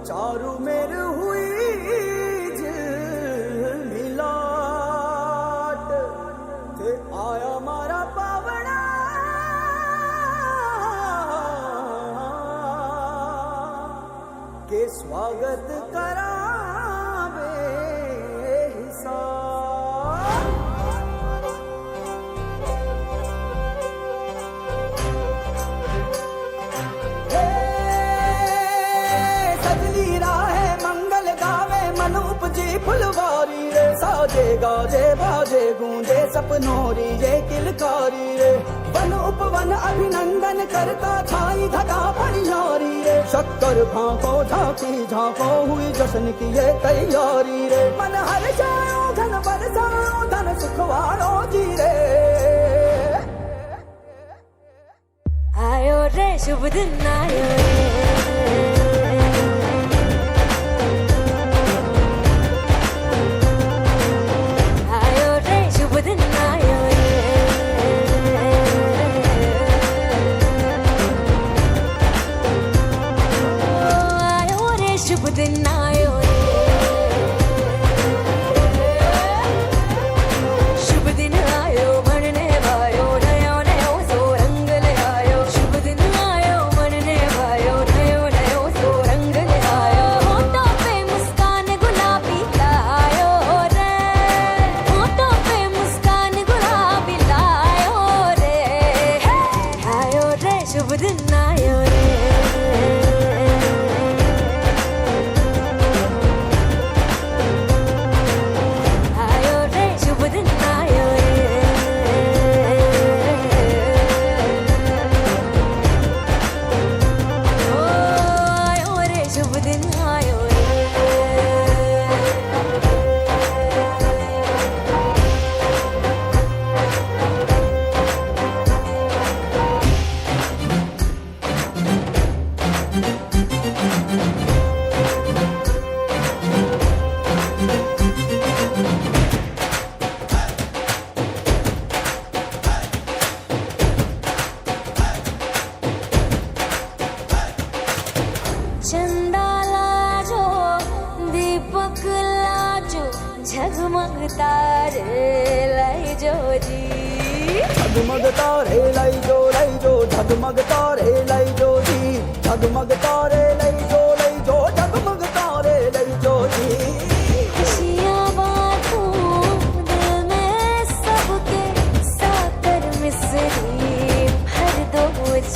चारू मेर हुई मिलाट ते आया मारा पावड़ा के स्वागत करावे हिसाब सजली राहे मंगल गावे मन उपजी फुलवारी रे साजे गाजे बाजे गूंजे सपनोरी ये किलकारी रे वन उपवन अभिनंदन करता छाई धगा परियारी रे शक्कर भांको झांकी झांको हुई जश्न की ये तैयारी रे मन हर जाओ धन बरसाओ धन सुखवारो जी रे आयो रे शुभ दिन आयो रे झगमग तारे लाई जो जी झगमग तारे लाई जो झगमग तारे लाई जो जी झगमग तारे लाई जो झगमग तारे लाई जो जी खुशियाँ बांटूं दिल में सबके साकर मिसरी भर दो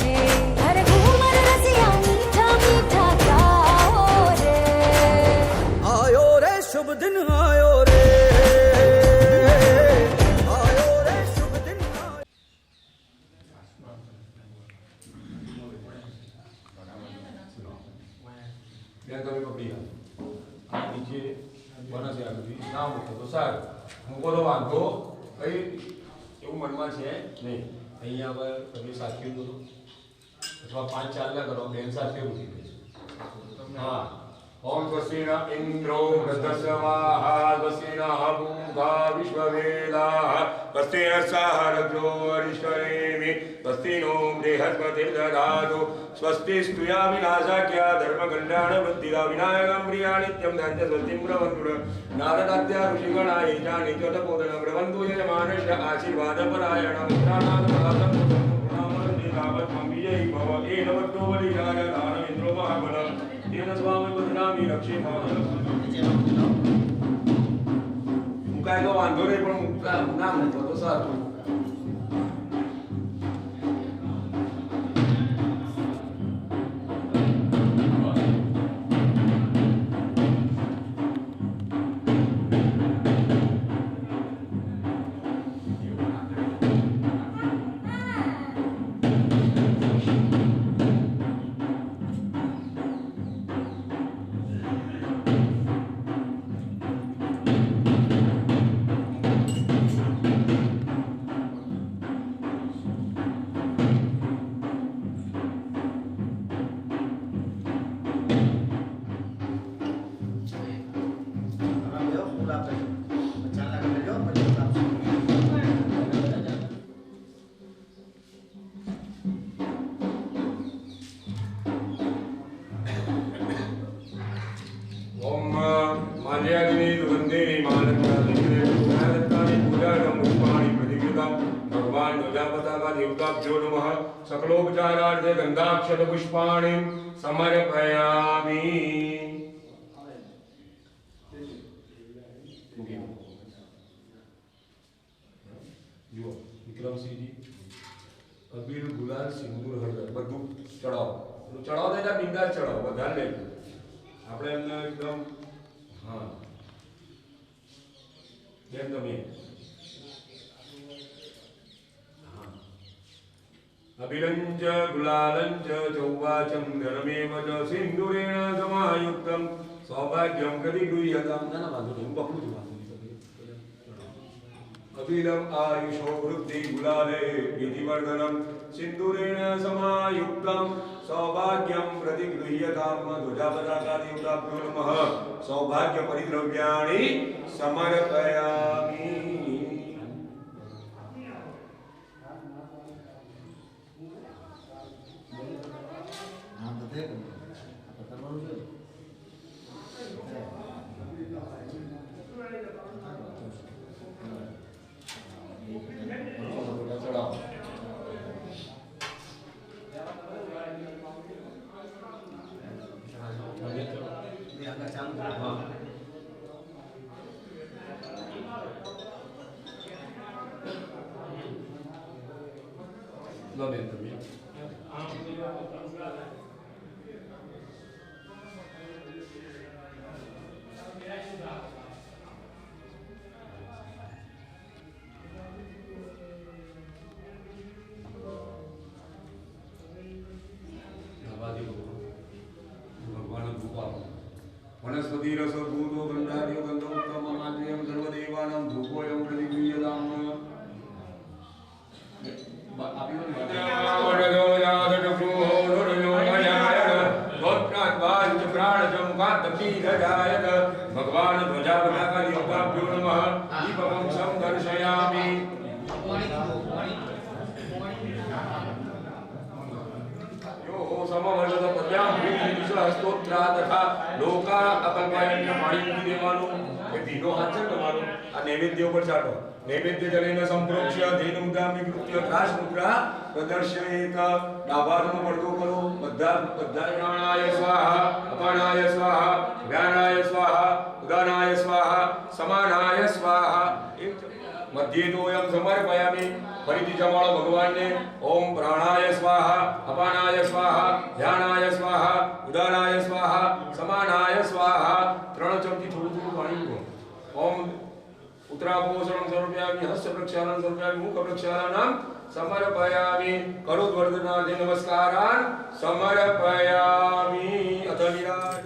जी हर घूमर रसिया मीठा मीठा गाओ रे आयो रे शुभ दिन आयो Bien તમે પકડી આ નીચે બનશે આ બધી ના મૂકો તો સારું મૂકો તો વાંધો કઈ એવું મનમાં છે નહીં અહીંયા હવે તમે સાચી કરો અથવા 5-4 ના કરો બેન સાથે ઉઠી જશે હા ઓમ સ્વસ્તિન ઇન્દ્રો વૃદ્ધસ્વાહા સ્વસ્તિન પૂંગા વિશ્વવેદાઃ સ્વસ્તિર્સહરજો અરિષ્ટનેમિ સ્વસ્તિનો બૃહસ્પતિર્ દદાતુ स्वस्ति स्तुया विनाशाख्या धर्मगंडाण वृद्धिरा विनायकं प्रिया नित्यं धन्य स्वस्तिं प्रवन्तु नारदाद्या ऋषिगणा एतानि चतपोदन प्रवन्तु यजमानस्य आशीर्वादपरायण मुद्रानां प्रदातं प्रणामं विजयी भव एन वक्तो बलिराज दानवेन्द्रो महाबल तेन स्वामी बदनामी रक्षे मुकाय तो वांधो रे पण मुक्ता ना म्हणतो तो सारखो भगवान् ध्वजापताका देवताभ्यो नमः सकलोपचारार्थे गन्धाक्षत पुष्पाणिं समर्पयामि जो विक्रमसिंह जी अबीर गुलाल सिंदूर हळदर બધું ચડાવો ચડાવો દેતા બિંદાસ ચડાવો વધારે નહીં આપણે એમને એકદમ હા બેન તમે अभिरञ्च गुलालञ्च चौवाचं धनमेव च सिन्दूरेण समायुक्तं सौभाग्यं प्रतिगृह्यतां नाना बांधून पकडू तू अभिरम आयुषो वृद्धि गुलाले विधिवर्धनं सिन्दूरेण समायुक्तं सौभाग्यं प्रतिगृह्यतां ध्वजापताकादेवताभ्यो नमः सौभाग्य परिद्रव्याणि समर्पयामि Lo dentro mio. वनस्पति रस भूतो गंधादियो गंधो उत्तममाद्यं सर्वदेवानां धूपोऽयं प्रतिगृह्यताम् भगवान ध्वजापताकादेवताभ्यो नमः दीपकं संदर्शयामि यो समवर्षद पद्यां स्तोत्रा तथा लोका अकल्पयन्य पाणी देवानो એ દીનો હાથ છે તમારો આ નૈવેદ્ય ઉપર ચાલો નૈવેદ્ય જલેન સંપ્રોક્ષ્ય ધેનુદામિ કૃત્ય ત્રાસ મુદ્રા પ્રદર્શયેત ડાબાનો પડતો કરો બધા પ્રાણાય સ્વાહા અપાનાય સ્વાહા વ્યાનાય સ્વાહા ઉદાનાય સ્વાહા સમાનાય સ્વાહા મધ્યે તોયમ સમર્પયામિ ફરીથી જમાડો ભગવાનને ઓમ પ્રાણાય સ્વાહા અપાનાય સ્વાહા ધ્યાનાય સ્વાહા ઉદાનાય સ્વાહા સમાનાય સ્વાહા ત્રણ ચમચી થોડું થોડું પાણી લો ओम उत्तरापोषणं समर्पयामि हस्त प्रक्षालनं समर्पयामि मुख प्रक्षालनं समर्पयामि करोद्वर्धनार्थे नमस्कारान् समर्पयामि अथ विराज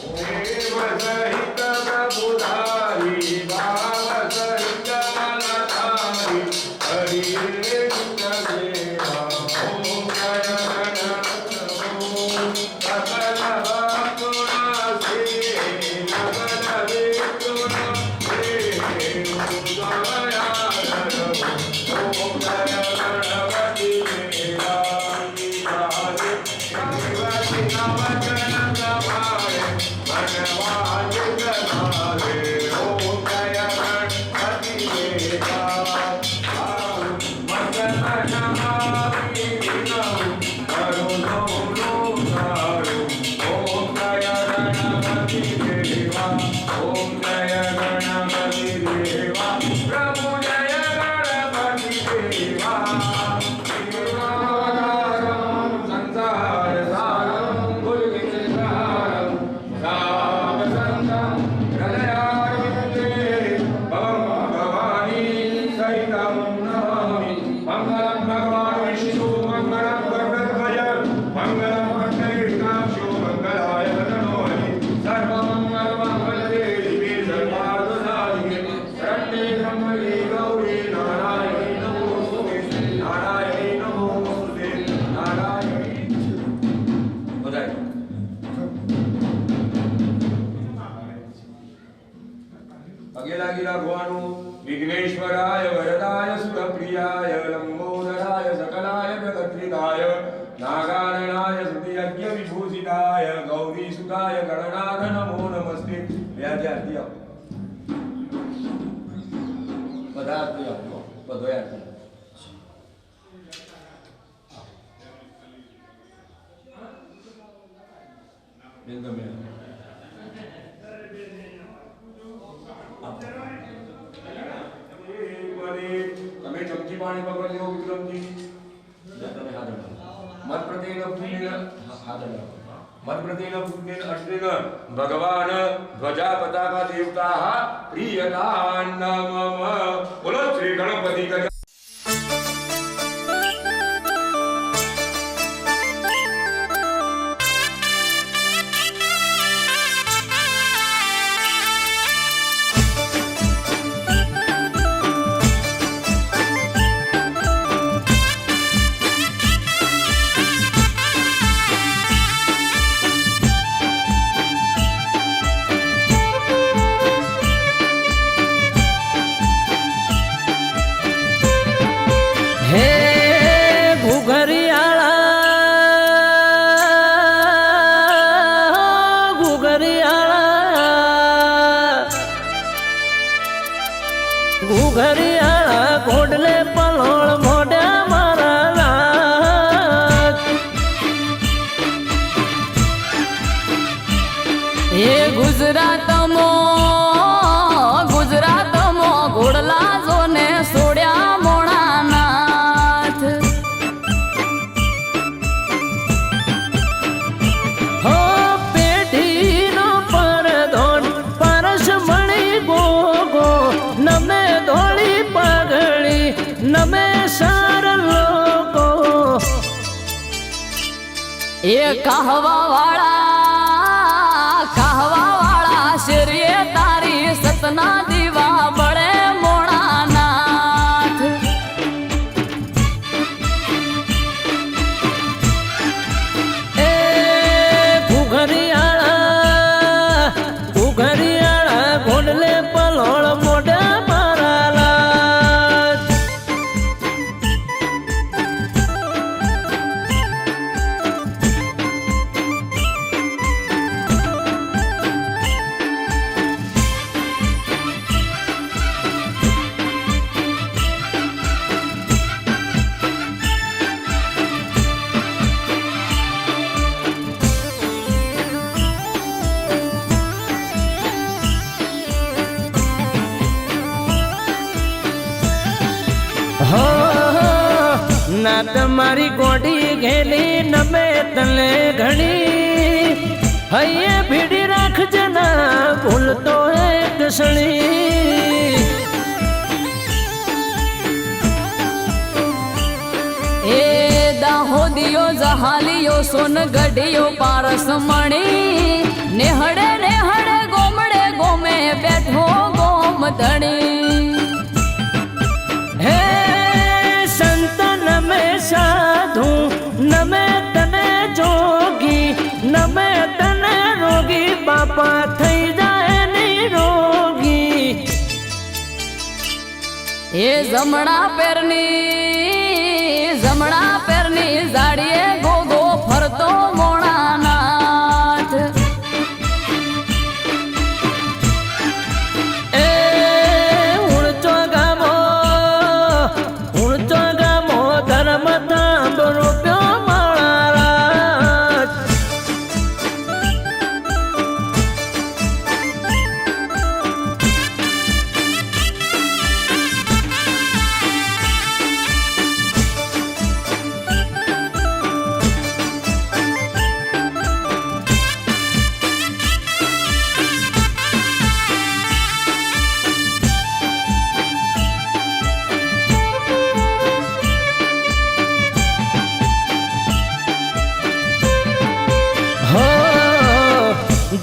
ओम सहित प्रभुधारी भाव सहित मनधारी हरि देवा ओम जय गण सकल भक्तुनासे विघ्नेश्वराय वरदाय सुरप्रियाय लंबोदराय सकलाय जगत्रिताय नागाननाय श्रुतियज्ञ विभूषिताय गौरीसुताय गणनाथ नमो नमस्ते व्याज आरती आओ બધા આરતી આપજો બધો આરતી તમે ચમચી પાણી પકડ લો વિક્રમજી તમે હાજર મત પ્રત્યેના પુણ્ય હાજર મત પ્રત્યેના પુણ્ય અશ્વિન ભગવાન ધ્વજા પતાકા દેવતા પ્રિયતા નમઃ બોલો શ્રી ગણપતિ ગજ ઘરિયાળા ઘોડલે પલોળ મોઢા મારા એ ગુજરાતમાં ઘોડલા જોને સોડ્યા મોણાનાથ હો પેઢીનો પરધોન પરસ મણી ગોગો નમે ધોળી પગડી નમે સાર લોકો એ કહવા વાળા શેરીએ તારી સતના દીવા બળે મોણાનાથ એ ઘુઘરિયાળા ઘોડલે પલોળ મોઢા મારા ના તમારી ગોડી ઘેલી નમે તને ઘણી હૈયે ભીડી રાખજે ના ભૂલતો એક ક્ષણી એ દાહોદિયો જહાલિયો સોનગઢિયો પારસ મણી નેહડે ગોમડે ગોમે બેઠો ગોમ ધણી હે સંત નમે સાધુ નમે તને જોગી નમે તને રોગી બાપા થઈ જાય નિરોગી એ જમણા પેરની જાડીએ ગોગો ફરતો મોણાનાથ એ ઉણચો ગામો ધર્મ તાંબ રૂપ્યો મારા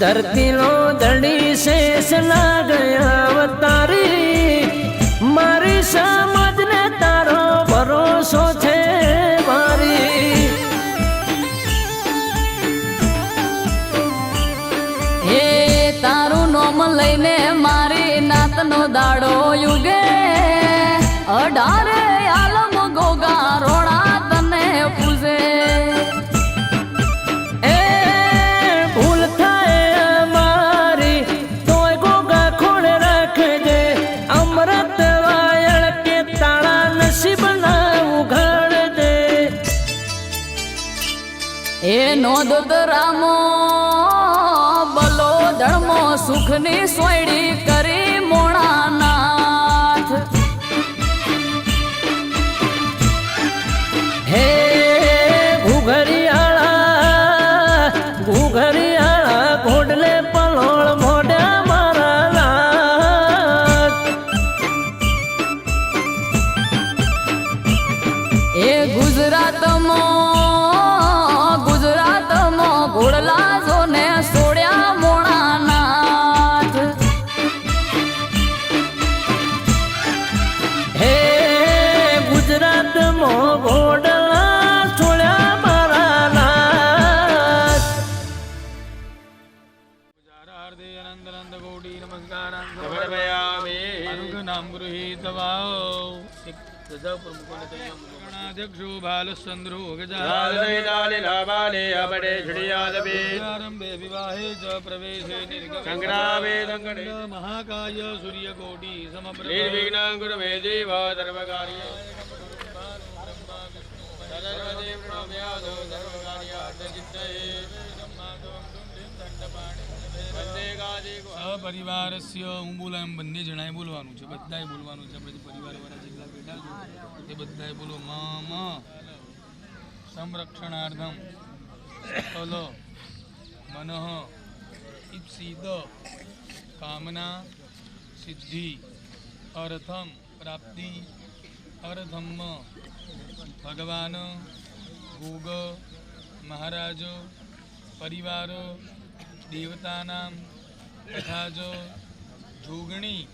धरती लो दड़ी शेष लाग अवतारी मारी समझ ने तारो भरोसो छे मारी એ તારું નોમ લઈને મારી નાતનો દાડો યુગે 18 આલમ ગોગા રોણા તને પૂજે ए भूल थाए मारी तोय गोगा खोड़ रख जे अमृत वाया એ નોંધ રામો બલો ધર્મો સુખની સોયડી કરી મોણાનાથ હે ઘુઘરિયાળા ઘોડલે પલોળ મોઢા મારા નાથ એ ગુજરાતમાં ઘોડલા જોને સોડ્યા મોણાનાથ હે ગુજરાતમાં ઘોડલા છોડ્યા મારા નાથ गणाध्यक्षो बालचंद्रो गजारंभे विवाहे च प्रवेशे संग्रामे महाकाय सूर्यकोटि समप्रभ निर्विघ्नं कुरु मे देव सर्वकार्ये सरस्वती प्रणम्यादो सर्वकार्यार्थसिद्धये સપરિવારસ્ય હું બોલા એમ બંને જણાએ બોલવાનું છે બધાએ બોલવાનું છે પછી પરિવારવાળા જેટલા બેઠા છો તે બધાએ બોલો મમ સંરક્ષણાર્થમ સકલ મનઃ ઈપ્સિત કામના સિદ્ધિ અર્થમ પ્રાપ્તિ અર્થમ ભગવાન ભોગ મહારાજ પરિવાર દેવતાનામ તથા જો જોગણી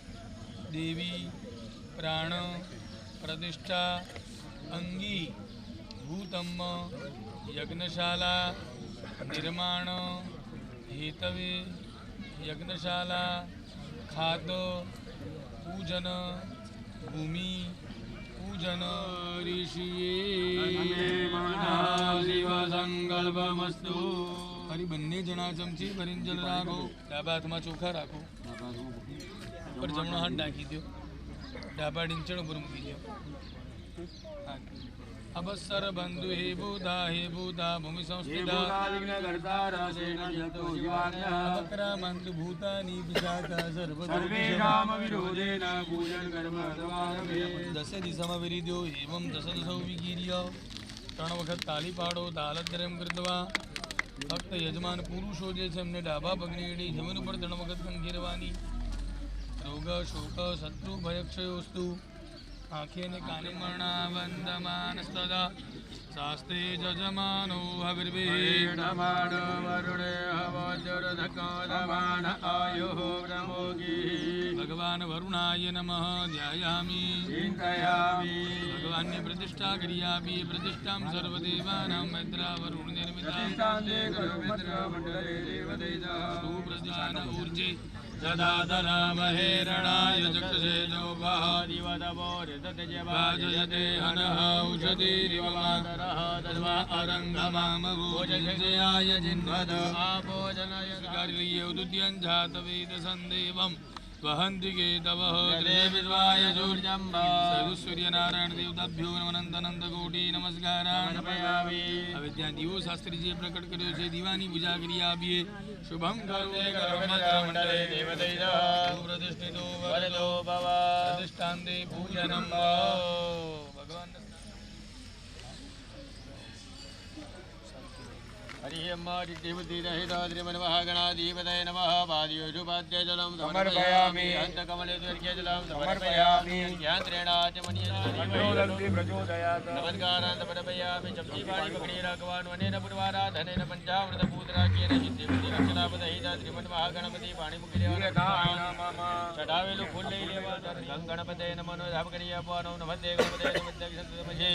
દેવી પ્રાણ પ્રતિષ્ઠા અંગી ભૂતમ યજ્ઞશાલા નિર્માણ હેતવે યજ્ઞશાલા ખાત પૂજન ભૂમિ પૂજન ઋષિએ શિવ સંકલ્પમસ્તુ ફરી બંને જણા ચમચી ભરીને જલ રાખો ડાબા હાથમાં ચોખા રાખો ઉપર જમણો હાથ નાખી દો ડાબા ડીંચણ ઉપર મૂકી દો અબસર બંધુ હે ભૂતા ભૂમિ સંસ્થિતા અક્રામંત ભૂતાની વિશાખા સર્વેષામ વિરોધેન પૂજન કર્મ દસે દિશામાં વિરી દો એવમ દસ દસૌ વિગીર્ય 3 વખત તાલી પાડો તાલદ્રમ કૃત્વા ફક્ત યજમાન પુરુષો જે છે એમને ડાબા પગની એડી જમીન ઉપર 3 વખત કંગેરવાની રોગ શોક શત્રુ ભયક્ષયોસ્તુ આંખે ને કાને મરણા વંદમાન સદા શાસ્ત્રે જજમાનો હવિર્ભિર્ણમાણ વરુણે હવજર ધકાદમાન આયો બ્રહ્મોગી ભગવાન વરુણાય નમઃ ધ્યાયામી ચિંતયામી ભગવાનની પ્રતિષ્ઠા કરી આપી પ્રતિષ્ઠામ સર્વદેવાનાં મૈત્રા વરુણ નિર્મિતા મંડલે દેવદેજા સુપ્રતિષ્ઠાન ઊર્જે દદાતરામહે રણાય ચક્ષસે જોગઃ દિવદવોરિતજયતે હનઃ ઉષધિરિવ માતરઃ તસ્મા અરંગમામભૂજયાય જિન્વદ આપોજનાય કાર્ય ઉદુદ્યં જાતવેદ સંદેવમ વહંતિ કેતવઃ ત્રે વિશ્વાય સૂર્યંબા સૂર્યનારાયણ દેવતાભ્યો અનંત કોટી નમસ્કારાન હવે ત્યાં દીવો શાસ્ત્રીજીએ પ્રકટ કર્યો છે દીવાની પૂજા કરી આપીએ શુભમ કરોતે મંડળે દેવતૈ પ્રતિષ્ઠિતો વરદો ભવ પ્રતિષ્ઠાંતે પૂજનમ ભગવાન हरिहम्मादिदेवती रहिताद्रिमन्महागणाधिपतये नमः पादयोजुपाद्य जलं समर्पयामि हन्तकमले द्वर्घ्य जलं समर्पयामि ज्ञात्रेणाचमनीयजलति प्रचोदयात् नमस्कारान् समर्पयामि चप्सीपाणि पकड़ी राघवान् वनेन पुरवाराधनेन पञ्चामृतपूतराज्येन सिद्धिबुद्धि रक्षणापदहिताद्रिमन्महागणपति चढ़ावेलु फूल लई लेवा गणपते नमो धाम करी आपવાનો નમસ્તે ગણપતે નમસ્તે સંતમજે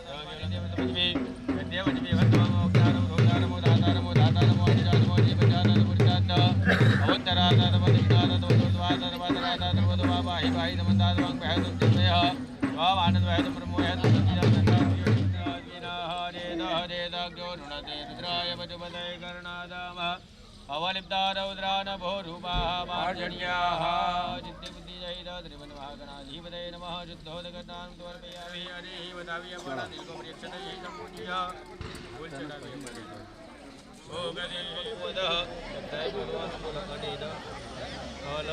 દેવદેવતમજે દેવજે ભગવાન ઓકારમ રોદારમો દાતારમો દાતારમો અનિજાતમો જીવજાતમો પુરજાત અવતરાતમો દિવ્યાતમો દોદ્વાતમો દોવાહી ભાઈ નમદાતમં પહેદું દિવ્ય વાવ આનંદ વહેદું બ્રહ્મોય હરે હરે દાગ્યો ઋણતે રુદ્રાય વજુબલે કર્ણાદામ અવલિપ્તારૌદ્રાન ભોરૂપા માર્જન્યાઃ ચિત્તબુદ્ધિ જહિતા ત્રિમન્મહાગણાધિપતये નમઃ શુદ્ધોદકતાં સમર્પયામિ હરિ વદાવ્યમાના દિલકો પ્રેક્ષતયે સંપૂજ્ય બોલ ચડાવે ભોગદેવોદઃ તથા ભગવાન કુલકર્ણેન ફલ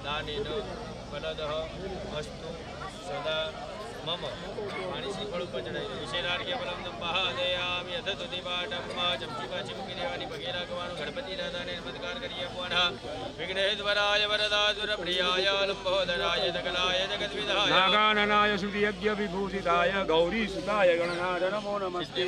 દાનેન ફલદઃ અસ્તુ સદા મમ પાણી શ્રીફળ ઉપર ચડાવી વિશેનાર્ઘ્ય ફલમ મહાદયામિ અથ તુતિપાઠમ ચમચી પાછી મૂકી દેવાની પગે રાખવાનું ગણપતિ દાદાને નમસ્કાર કરી આપવાના વિઘ્નેશ્વરાય વરદાસુર પ્રિયાય લંબોદરાય જગલાય જગદ્વિધાય નાગાનનાય સુદયજ્ઞ વિભૂષિતાય ગૌરી સુતાય ગણનાથ નમો નમસ્તે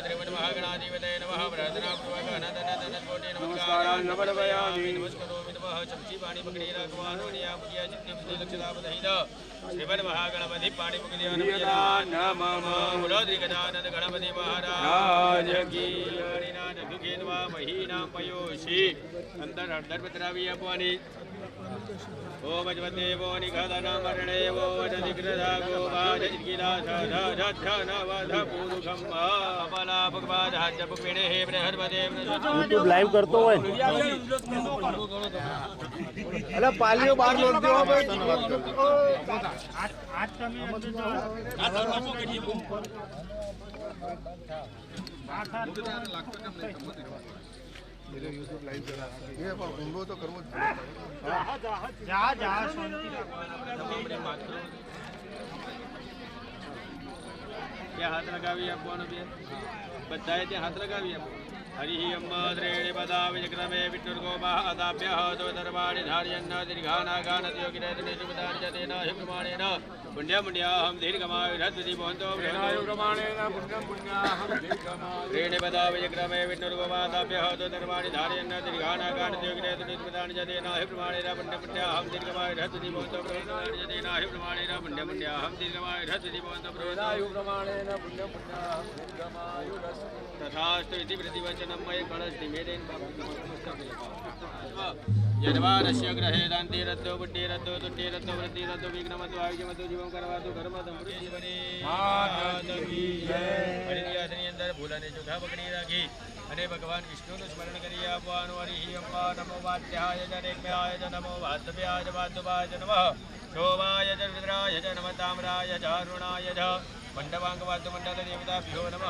ત્રિવન મહાગણાધિપતય નમઃ પ્રાર્થના પૂર્વક અનંત કોટી નમસ્કારાન નમસ્કારામિ. નમસ્કારોમિ નમઃ ચમચી પાણી પકડી રાખવાનું અને આ પૂજ્યા ચિત્તે બુદ્ધિ લક્ષ લાભ દહીદ શ્રીમદ મહાગણપતિ પાણી મૂકી દેવાનું બોલોદ્રી ગજાનંદ ગણપતિ મહારાજ કી હરિનાથ દુખેન્વા મહીના પયોશી અંદર હળદર પતરાવી આપવાની ઓમ અજવદેવો નિગદના મરણેવો વજદિગ્રધા ગોવાજિગિરા ધધધન વધ પુરુષમ અબલા ભગવાન હાજ્ય પુપિણે હે બૃહસ્પતિ યુટ્યુબ લાઈવ કરતો હોય ને અલા પાલીઓ બહાર લોટ દેવા ભાઈ યુટ્યુબ લાઈવ કરા એ પણ ઊંડો તો કરવો જ જા જા શાંતિ ત્યાં હાથ લગાવી આપવાનો બે બધાએ ત્યાં હાથ લગાવી આપો હરિ અમ્મા શ્રેણી પદા વિક્રમે વિષ્ણુર્ગોપાદાભ્ય તો દરબાણી ધાર્યન્ન દીર્ઘાનાગાન યોગિનેતને શુભદાન જતેન હિ પ્રમાણેન પુણ્ય પુણ્યાહમ દીર્ઘમાય રદ્વિ ભવંતો પ્રમાણેન પુણ્યમ પુણ્યાહમ દીર્ઘમાય શ્રેણી પદા વિક્રમે વિષ્ણુર્ગોપાદાભ્ય તો દરબાણી ધાર્યન્ન દીર્ઘાનાગાન યોગિનેતને શુભદાન જતેન હિ પ્રમાણેન પુણ્ય પુણ્યાહમ દીર્ઘમાય રદ્વિ ભવંતો પ્રદાન જતેન હિ પ્રમાણેન પુણ્ય પુણ્યાહમ દીર્ઘમાય રદ્વિ ભવંતો પ્રદાન પ્રમાણેન પુણ્યમ પુણ્યાહમ દીર્ઘમાયુરસ્તુ તથાસ્તુ ઇતિ પ્રતિવચનમ મય કળશ નિવેદન યજમાનસ્ય ગ્રહે દાંતે રદ્દો બુદ્ધિ રદ્દો તુટ્ટે રદ્દો વૃદ્ધિ રદ્દો વિઘ્નમતો આયુષ્યમતો જીવમ કરવાતો કર્મ સમૃદ્ધિ બને હરિયાસની અંદર ભૂલાને ચોખા પકડી રાખી અને ભગવાન વિષ્ણુનું સ્મરણ કરી આપવાનું હરિ અંબા નમો વાદ્યાય જ રેગ્મ્યાય જ નમો વાદ્યવ્યાય જ વાદ્યવાય જ નમઃ શોભાય જ રુદ્રાય જ નમઃ તામ્રાય જ અરુણાય જ મંડવાંગ વાદ્યમંડલ દેવતાભ્યો નમઃ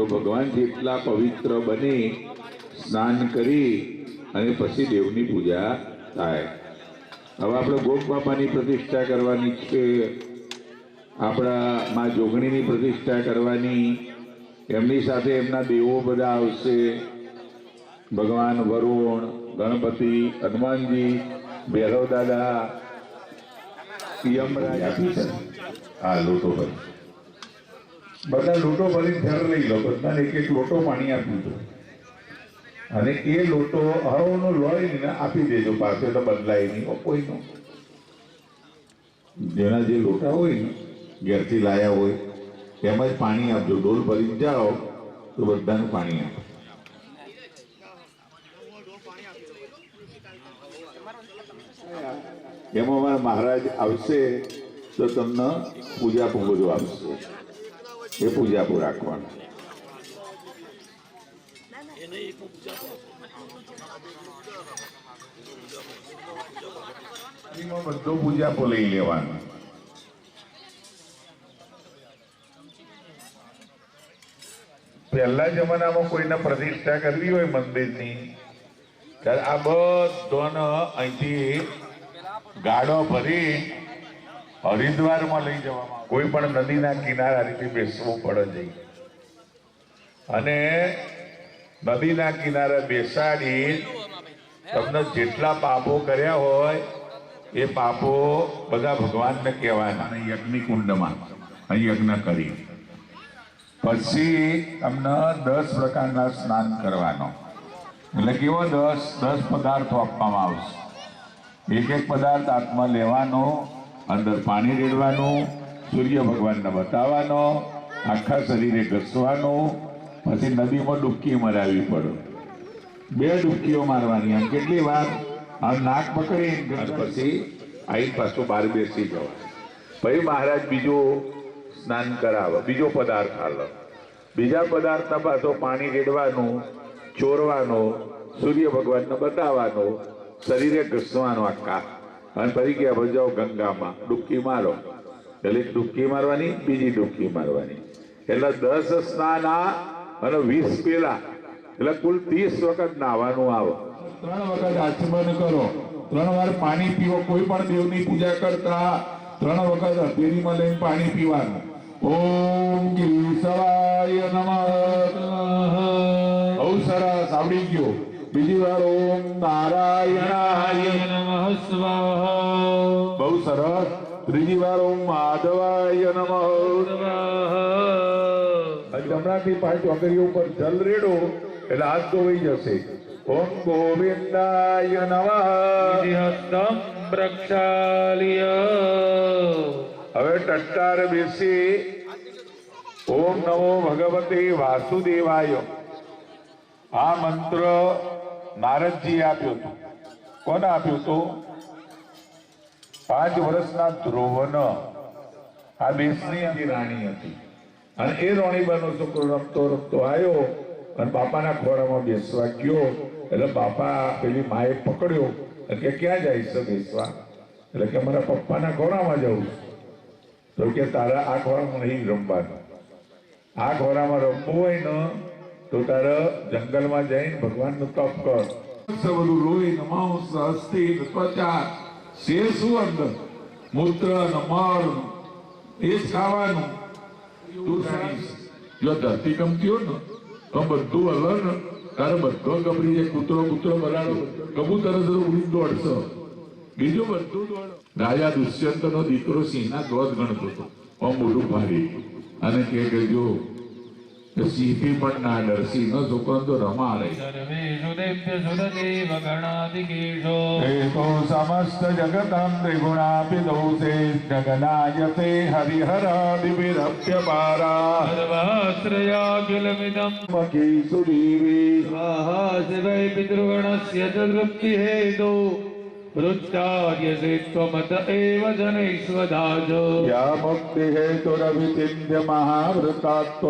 ભગવાન જેટલા પવિત્ર બને સ્નાન કરી અને પછી દેવની પૂજા થાય. હવે આપણે ગોપ બાપાની પ્રતિષ્ઠા કરવાની છે, આપણા માં જોગણીની પ્રતિષ્ઠા કરવાની, એમની સાથે એમના દેવો બધા આવશે, ભગવાન વરુણ, ગણપતિ, હનુમાનજી, ભૈરવ દાદા, યમરાજ આપી છે. હા, લોટો ભરી બધા લોટો ભરી ઘર લઈ લો, બધાને એક એક લોટો પાણી આપી દો અને એ લોટો હળવનો લોહીને આપી દેજો. પાસે તો બદલાય નહીં કોઈનો. જેના જે લોટા હોય ને ઘેરથી લાયા હોય એમાં જ પાણી આપજો. ડોલ ભરી જાઓ તો બધાનું પાણી આપો. એમાં અમારા મહારાજ આવશે તો તમને પૂજાપું બધું આપશે. એ પૂજાપું રાખવાનું. બધો પૂજાપો લઈ લેવાનો. પહેલા જમાનામાં કોઈને પ્રતિષ્ઠા કરવી હોય મંદિરની ત્યારે આ બધોને અહીંથી ગાડો ભરી હરિદ્વારમાં લઈ જવામાં. કોઈ પણ નદીના કિનારાથી બેસવું પડે જઈ અને નદીના કિનારે બેસાડી તમને જેટલા પાપો કર્યા હોય એ પાપો બધા ભગવાનને કહેવાના. યજ્ઞ કુંડમાં અહીં યજ્ઞ કરી પછી તમને 10 પ્રકારના સ્નાન કરવાનો. એટલે કેવો 10 પદાર્થો આપવામાં આવશે. એક એક પદાર્થ હાથમાં લેવાનો, અંદર પાણી રેડવાનું, સૂર્ય ભગવાનને બતાવવાનો, આખા શરીરે ઘસવાનું, પછી નદીમાં ડૂબકી મરાવવી પડે. 2 ડૂબકીઓ મારવાની. આમ કેટલી વાર આમ નાક પકડી પછી આઈ પાછું બહાર બેસી જવા. પછી મહારાજ બીજું સ્નાન કરાવે, બીજો પદાર્થ હાલો. બીજા પદાર્થના પાછો પાણી રેડવાનું, ચોરવાનું, સૂર્ય ભગવાનને બતાવવાનું, શરીરે ઘસવાનો આખા. અને પછી કે હવે જાઓ ગંગામાં ડૂબકી મારો. એટલે ડૂબકી મારવાની, બીજી ડૂબકી મારવાની. એટલે 10 સ્નાન આ અને 20 પેલા, એટલે કુલ 30 વખત નાહવાનું આવે. 3 વખત આચમન કરો, 3 વાર પાણી પીવો. કોઈ પણ દેવની પૂજા કરતા 3 વખત હથેળીમાં લઈને પાણી પીવાનું. ઓમ કેશવાય નમઃ. બહુ સરસ, આવડી ગયો. બીજી વાર ઓમ નારાયણાય નમઃ સ્વાહા. બહુ સરસ. ત્રીજી વાર ઓમ માધવાય નમઃ સ્વાહા. જમણાથી પાછી ચોકરીઓ ઉપર જલ રેડો એટલે હાથ ધોવાઈ જશે. ઓમ ગોવિંદાય નમઃ. હસ્તમ પ્રક્ષાલ્ય. હવે ટટ્ટાર બેસી ઓમ નમો ભગવતે વાસુદેવાય. આ મંત્ર નારદજી આપ્યો હતો. કોને આપ્યો હતો? 5 વર્ષના ધ્રુવન. આ દેશની રાણી હતી અને એ રાણીબાનો છોકરો રમતો રમતો આવ્યો અને બાપાના ખોળામાં બેસવા ગયો. એટલે બાપા પેલી માએ પકડ્યો કે ક્યાં જાય છે બેસવા? એટલે કે મારા પપ્પાના ખોળામાં જવું. તો કે તારા આ ખોળામાં નહીં રમવાનું. આ ખોળામાં રમવું હોય ને તો તારે જંગલમાં જઈને ભગવાનનું તપ કર. બધું લોહી નમાંસ અસ્થિ ત્વચા શેષું અંદર મૂત્ર ને મળ એ જ ખાવાનું. તું જાણીશ જો ધરતી ગમતી હોય ને તો બધું હલે ને તારે બધો ગબરી જાય. કૂતરો બરાડો કબૂતર ઉડી દોડશો, બીજું બધું દોડ. રાજા દુષ્યંતનો દીકરો સિંહના ધ્વજ ગણતો હતો. મોઢું ભારી અને કે જો સિંહથી પણ ના ડર. સિંહનો છોકરો તો રમા રહી. સમસ્ત જગતમ ત્રિગુણાપિતો સે જગનાયતે હરિહરાદિભિરપ્ય પારા. સર્વાશ્રયાખિલમિદં મખી સુદીવી. સ્વાહા શિવૈ પિતૃગણસ્ય ચ તૃપ્તિ હેતુ વૃત્તાર્યસે ત્વમત એવ જનૈશ્વદાજ. યા મુક્તિ હેતુરવિચિન્ત્ય મહાવૃતાત્વ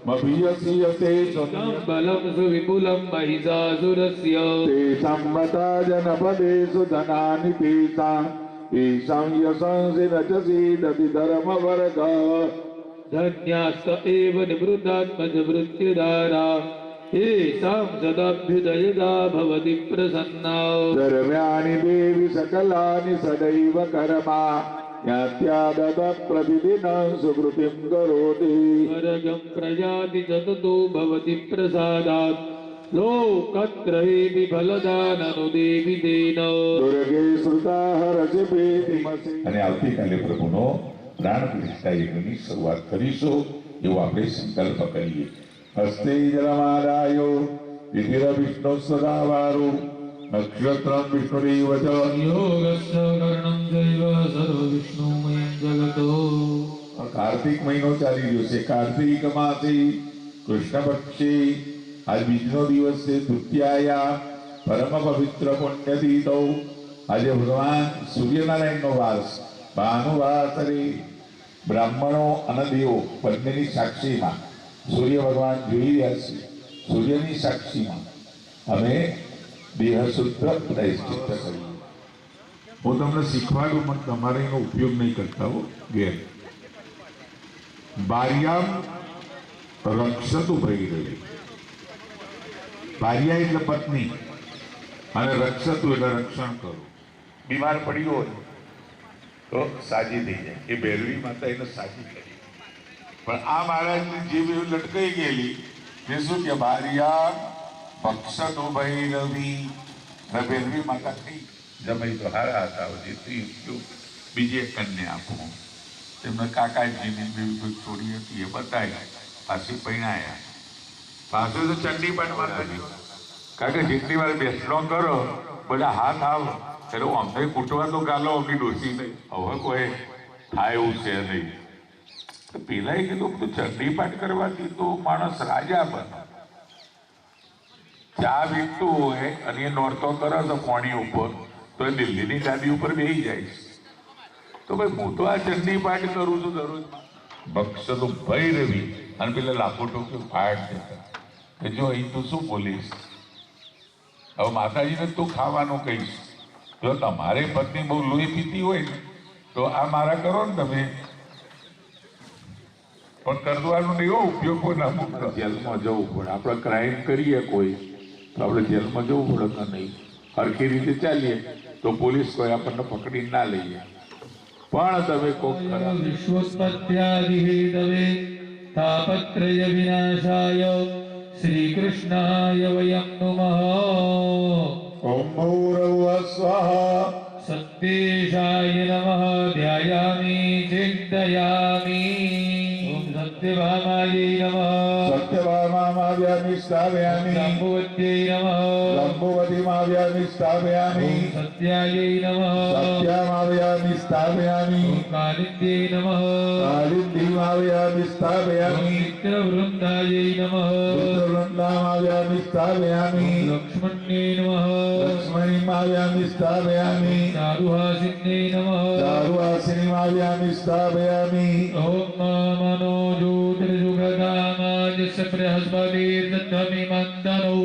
મભિયસીયતે સ્વતં બલં સુવિપુલં મહિષાસુરસ્ય. તે સંમતા જનપદેષુ ધનાનિ તેષાં ઈશાં યશંસि રચસીદતિ ધર્મવર્ગ. ધન્યાસ્ત એવ નિવૃત્તાત્મજ વૃત્તિદારા येषां सदाभ्युदयदा भवति प्रसन्ना. सर्वाणि देवि सकलानि सदैव कर्मा यात्यादत प्रतिदिनं सुकृतिं करोति वर्गं प्रजाति ततो भवति प्रसादात् लोकत्रयेऽपि फलदाननुदेवि तेन दुर्गे श्रुताः रसिपेतिमसि અને આવતીકાલે પ્રભુનો પ્રાણ પ્રતિષ્ઠા યજ્ઞની શરૂઆત કરીશું એવો આપણે સંકલ્પ કરીએ. હસ્તે જલમાદાયો વિધિર વિષ્ણુ સદાવારો નક્ષત્રમ વિષ્ણુરેવ ચ યોગસ્ય કર્ણં ચૈવ સર્વવિષ્ણુમયં જગતો. કાર્તિક મહિનો ચાલી રહ્યો છે. કાર્તિક માસે કૃષ્ણ પક્ષે આજ બીજનો દિવસ છે. તૃતીયા પરમ પવિત્ર પુણ્યતીતો આજે ભગવાન સૂર્યનારાયણનો વાસ ભાનુવાસરે બ્રાહ્મણો અને દેવો બંનેની સાક્ષીમાં સૂર્ય ભગવાન જોઈ રહ્યા છે. સૂર્યની સાક્ષીમાં અમે દેહ શુદ્ધ પ્રાયશ્ચિત્ત કરીએ. હું તમને શીખવાડું પણ તમારે એનો ઉપયોગ નહીં કરતા હો. ઘેર બારિયામ રક્ષતું ભરી રહી. બારિયા એટલે પત્ની અને રક્ષતું એટલે રક્ષણ કરો. બીમાર પડ્યો હોય તો સાજી થઈ જાય. એ ભૈરવી માતા એને સાજી કરી. પણ આ મહારાજની જીભ એવી લટકાઈ ગયેલી કે શું કે બારિયા પક્ષતો ભૈરવી ભૈરવી માતા થઈ જમાઈ તો હારા હતા. બીજી એક કન્યા આપો તેમને કાકાજીની બીજી કોઈ છોડી હતી એ બતાવી પાછી પૈણાયા. પાછું તો ચંડી પણ માતાજી કારણ કે જેટલી વાર બેસણો કરો બધા હાથ આવ એટલે અમને કૂટવા તો ગાલો અમની ડોસી નહીં. હવે કોઈ થાય એવું છે નહીં. પેલા કીધું તો ચંડી પાઠ કરવાથી તો માણસ રાજા બને. ચા વીકતું હોય અને એ નોરતો કરે તો પાણી ઉપર તો એ દિલ્હીની ગાદી ઉપર બેસી જાય છે. તો ભાઈ હું તો આ ચંડી પાઠ કરું છું દરરોજ. ભક્ષ તો ભૈરવી અને પેલા લાખો ટોકે પાઠ દેતા કે જો અહીં તું શું બોલીશ. હવે માતાજીને તું ખાવાનું કહીશ. જો તમારે પત્ની બહુ લોહી પીતી હોય ને તો આ મારા કરો ને તમે પણ કરવાનું નહીં. એવો ઉપયોગ ના મૂકતો. જેલમાં જવું પડે. આપણે ક્રાઇમ કરીએ કોઈ તો આપણે જેલમાં જવું પડે કે નહીં. હરખી રીતે ચાલીએ તો પોલીસ કોઈ આપણને પકડી ના લઈએ. પણ તમે કોક વિશ્વોત્પત્યાદિહેતવે તાપત્રય વિનાશાય શ્રી કૃષ્ણાય વયં નમઃ. ઓમ ભૂર્ભુવઃ સ્વાહા સત્યેશાય નમઃ. ધ્યાયામિ ચિંતયામિ. ઓમ સત્યભામાય નમઃ. સત્યભામાવ્યામિ સ્થાપયામિ. લંબોવત્यै નમઃ. લંબોવતીમાવ્યામિ સ્થાપયામિ. સત્યાય નમઃ. સત્યામાવ્યામિ સ્થાપયામિ. કાલિંદ્यै નમઃ. કાલિંદીમાવ્યામિ સ્થાપયામિ. મિત્રવૃંદાય નમઃ. પુત્રવૃંદામાવ્યામિ સ્થાપયામિ. લક્ષ્મણ્યે નમઃ. લક્ષ્મણીમાવ્યામિ સ્થાપયામિ. ચારુહાસિન્યે નમઃ. ચારુહાસિનીમાવ્યામિ સ્થાપયામિ. ઓમ મનો જ્યોતિર્યુગદામાજસ્ય બૃહસ્પતિર્દધમિમંતનો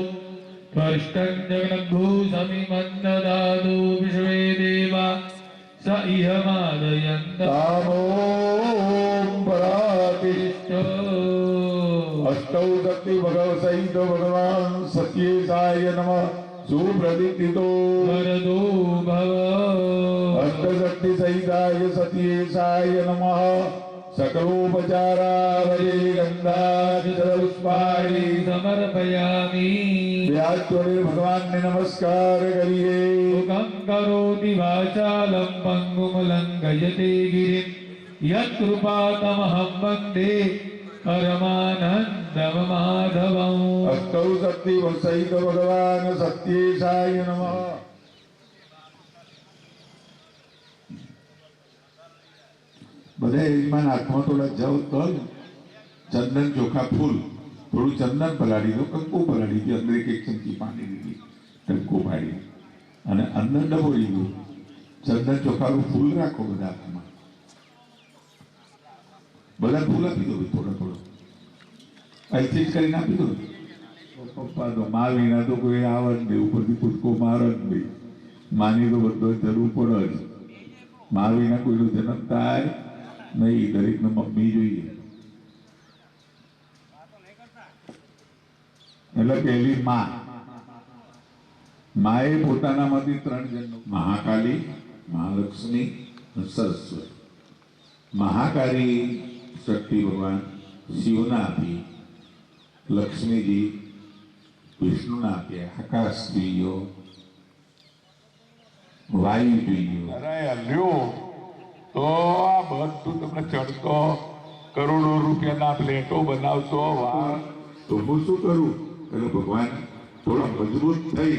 ત્વષ્ટં જગન્ભૂષમિમંતદાતુ વિશ્વે દેવા સ ઇહ માદયંત ઓમ પરાતિષ્ઠ. અષ્ટૌ શક્તિ ભગવ સહિત ભગવાન સત્યેશાય નમઃ. સુપ્રદીપ્તિતો વરદો ભવ. અષ્ટશક્તિ સહિતાય સત્યેશાય નમઃ. સકલોપચારા વજે ગંધાચરપુષ્પાણી સમર્પયામિ. વ્યાસ જોડે ભગવાનને નમસ્કાર કરીએ. મુખં કરોતિ વાચાલં પંગું લંઘયતે ગિરિં યત્કૃપાતમહં વંદે પરમાનંદં માધવં. અષ્ટૌ શક્તિ સહિત ભગવાન સત્યેશાય નમઃ. બધા યજમાન હાથમાં થોડા જવ તલ ચંદન ચોખા ફૂલ થોડું ચંદન પલાળી દો. કંકુ પલાળી દો. અંદર એક ચમચી પાણી લીધી કંકુ પાડી અને અંદર ડબોળી દો. ચંદન ચોખાનું ફૂલ રાખો બધા હાથમાં. બધા ફૂલ આપી દો થોડો થોડો. અહીંથી જ કરીને આપી દો. પપ્પા તો મા વિના તો કોઈ આવે જ નહીં. ઉપરથી કૂદકો મારે જ નહીં. માની તો બધો જરૂર પડે જ. મા વિના કોઈનો જન્મ થાય નહીં. દરેકને મમ્મી જોઈએ. એટલે પહેલી મા. માએ પોતાનામાંથી ત્રણ જન્મ મહાકાલી, મહાલક્ષ્મી અને સરસ્વતી. મહાકાળી શક્તિ ભગવાન શિવના આપી, લક્ષ્મીજી વિષ્ણુના આપ્યા, આકાશ જોઈએ, વાયુ જોઈએ. હલ્યો તો આ બધું તમને ચડતો કરોડો રૂપિયાના પ્લેટો બનાવતો વાહ, તો હું શું કરું? એટલે ભગવાન થોડા મજબૂત થઈ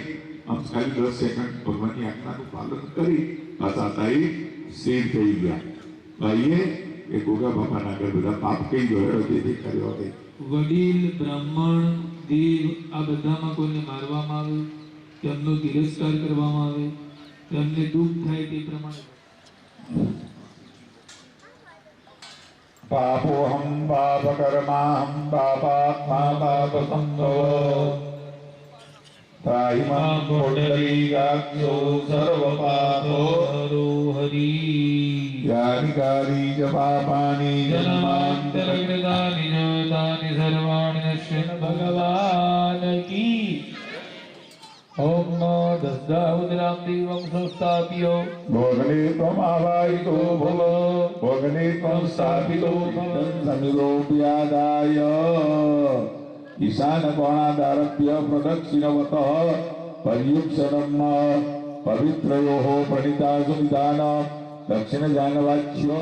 આમ ખાલી 10 સેકન્ડ ભગવાનની આજ્ઞાનું પાલન કરી પાછા તારી સ્થિર થઈ ગયા. ભાઈએ એ ગોગા બાપાના આગળ બધા પાપ કઈ ગયો જે કર્યો તે વડીલ બ્રાહ્મણ દેવ આ બધામાં કોઈને મારવામાં આવે, તેમનો તિરસ્કાર કરવામાં આવે, તેમને દુઃખ થાય તે પ્રમાણે પાપોહમ પાપકર્માહમ પાપાત્મા પાપસંભવ ત્રાહિમાં કોટલીગાખ્યો સર્વપાપો હરો હરી યાનિકારી ચ પાપાની જન્માંતરગ્રદાનિ તાનિ સર્વાણિ નશ્યન ભગવાન કી. ઓમ દસદાઉદ્રામ દેવં સંસ્થાપ્યો ભોગને ત્વમ આવાહિતો ભવ ભોગને ત્વમ સ્થાપિતો સમિરોપ્યાદાય ઈશાન કોણાદારભ્ય પ્રદક્ષિણવતઃ પર્યુક્ષણમ પવિત્રયોઃ પ્રણિતાસુ વિધાન દક્ષિણ જાનવાચ્ય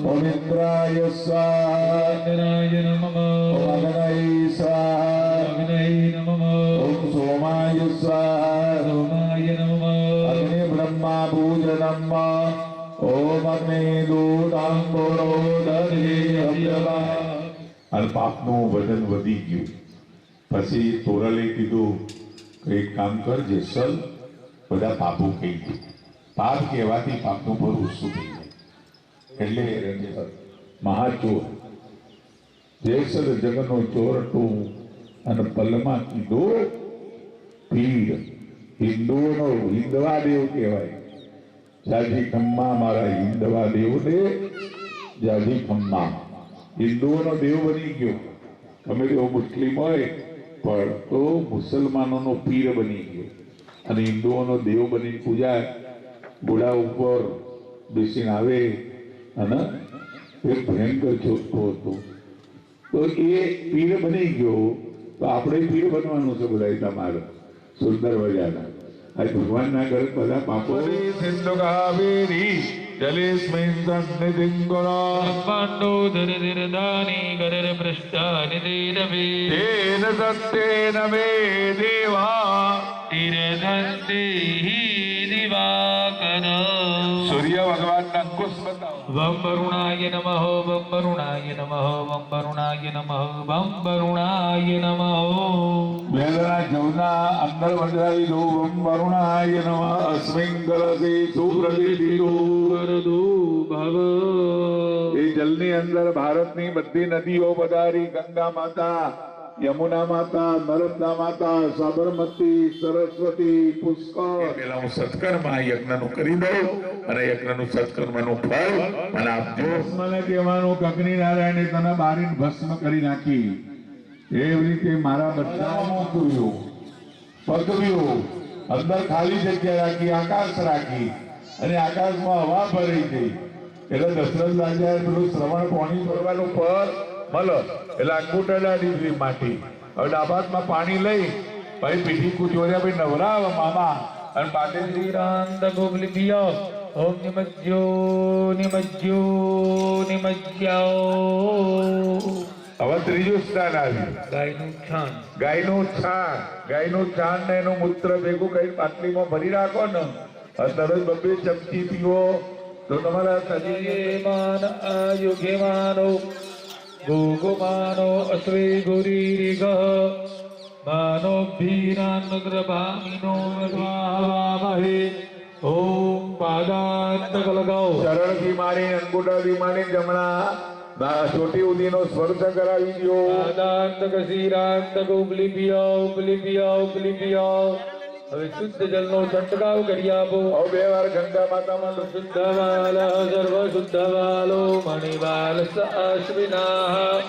પવિત્રાય સ્વાહાય નમઃ અગ્નય સ્વાહા અગ્નય નમઃ ઓમ સોમાય સ્વાહા સોમાય નમઃ અગ્નિ બ્રહ્મા પૂજનમ ઓમ અગ્નિ દૂતાંબરો દધિ. અને પાપનું વજન વધી ગયું પછી તોરલે કીધું કે એક કામ કરજે સલ બધા પાપો કહી દે. પાપ કહેવાથી પાપનું પર ઓછું થઈ જાય. એટલે મહાચોર જેસર જગનો ચોર તું અને પલમાં કીધું પીડ. હિન્દુઓનો હિંદવા દેવ કહેવાય. જાજી ખમ્મા મારા હિંદવા દેવને જાજી ખમ્મા. હિન્દુઓનો દેવ બની ગયો. તમે તેઓ મુસ્લિમ હોય પણ તો મુસલમાનોનો પીર બની ગયો અને હિન્દુઓનો દેવ બની પૂજા ઘોડા ઉપર બેસીને આવે અને એ ભયંકર જોતો હતો. તો એ પીર બની ગયો તો આપણે પીર બનવાનું છે બધા તમારે. સુંદર મજાના આ ભગવાનના ઘરે બધા પાપો સિંધુ કાવેરી જલેસ્મિન સન્નિધિંગુણા પાંડો ધર ધર દાની ગરર પૃષ્ઠાનિ દેરવે તેન સત્યેન મે દેવા તીરધંતે દિવાકર. સૂર્ય ભગવાનના અંકુશ બતાવો. વમ વરુણાય નમઃ વમ વરુણાય નમઃ વમ વરુણાય નમઃ વમ વરુણાય નમઃ. બેલના જવના અંદર વજરાવી દો. વમ વરુણાય નમઃ અસ્મિન કલશે સુપ્રતિષ્ઠિતો વરદો ભવ. એ જલની અંદર ભારતની બધી નદીઓ પધારી. ગંગા માતા, યમુના માતા, નર્મદા માતા, સાબરમતી, સરસ્વતી, પુષ્કર. પેલા હું સત્કર્મ આ યજ્ઞનું કરી દઉં અને યજ્ઞનું સત્કર્મનું ફળ મને આપજો. મને કહેવાનું કે અગ્નિ નારાયણે તને બારીને ભસ્મ કરી નાખી. એવી રીતે મારા બચ્ચાઓનું કર્યું પગવ્યું. અંદર ખાલી જગ્યા રાખી, આકાશ રાખી અને આકાશમાં હવા ભરી ગઈ. એટલે દશરથ રાજાએ પેલું શ્રવણ પાણી ભરવાનું પર મળો એટલે અંગૂઠા દીધી માટી. હવે ડાબાતમાં પાણી લઈ પછી પીઠી કુચોર્યા પછી નવરાવ મામા અને પાટે શ્રીરાંત ગોબલિપિયો ઓમ નિમજ્યો નિમજ્યો નિમજ્યો. હવે ત્રીજું સ્થાન આવ્યું ગાયનું છાણ. ગાયનું છાણ. ગાયનું છાણ ને એનું મૂત્ર ભેગું કઈ પાટલીમાં ભરી રાખો ને તરત 2 ચમચી પીવો તો તમારા શરીર માન આયુગે માનો ગોગોમાનો અશ્વે ગોરીરિગ માનો ભીરાન્નગ્રભામિનો વામહે. ઓમ પાદાંતક લગાઓ. ચરણથી મારી અંગૂઠાથી મારી જમણા ચોટી ઉદીનો સ્પર્શ કરાવી દો. પાદાંતક શિરાંતક ઉપલિપિયો ઉપલિપિયો ઉપલિપિયો. હવે શુદ્ધ જલનો છંટકાવ કરી આપો. હવે 2 વાર ગંગા માતામાં શુદ્ધ વાલ સર્વ શુદ્ધ વાલો મણિવાલ અશ્વિના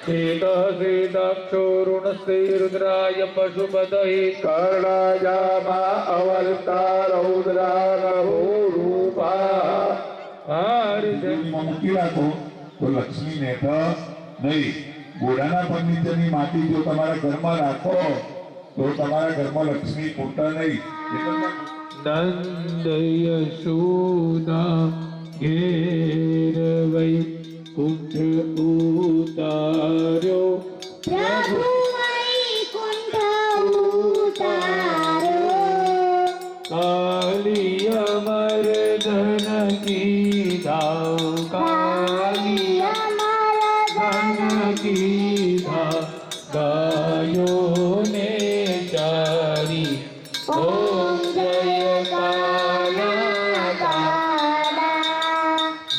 શ્વેત શ્વેતાક્ષોરુણસ્તે રુદ્રાય પશુપતહે કર્ણાજામા અવતાર રૌદ્રા રૂપા માં મૂકી રાખો તો લક્ષ્મી નેઠ નહીં. ઘોડાના ફર્નિચરની માટી જો તમારા ઘરમાં રાખો તો તમારા ઘરમાં લક્ષ્મી ફૂટે નહીં. નંદ યશોદા ઘેર વૈ કુંઠ ઉતાર્યો પ્રભુ વૈકુંઠ ઉતાર્યો કાલિય મર્દન કીધા કાલિય મર્દન કીધા ગાયો ને ચારી ઓમ જય કાયા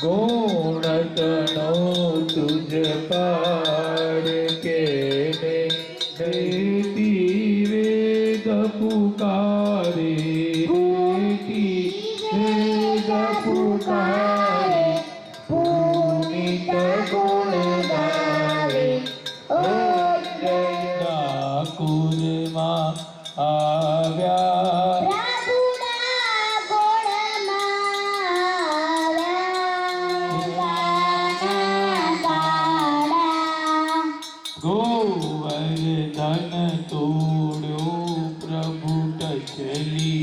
ગુણતનો તુજ પાડ કે દેતી વેદ પુકારે દેતી વેદ પુકારે પુનિત ગુણ ગાવે ઓમ જય ડાકુરમાં આવ્યા પ્રભુના ગોળમાં આવ્યા ગોવર્ધન તોડ્યો પ્રભુ ટચલી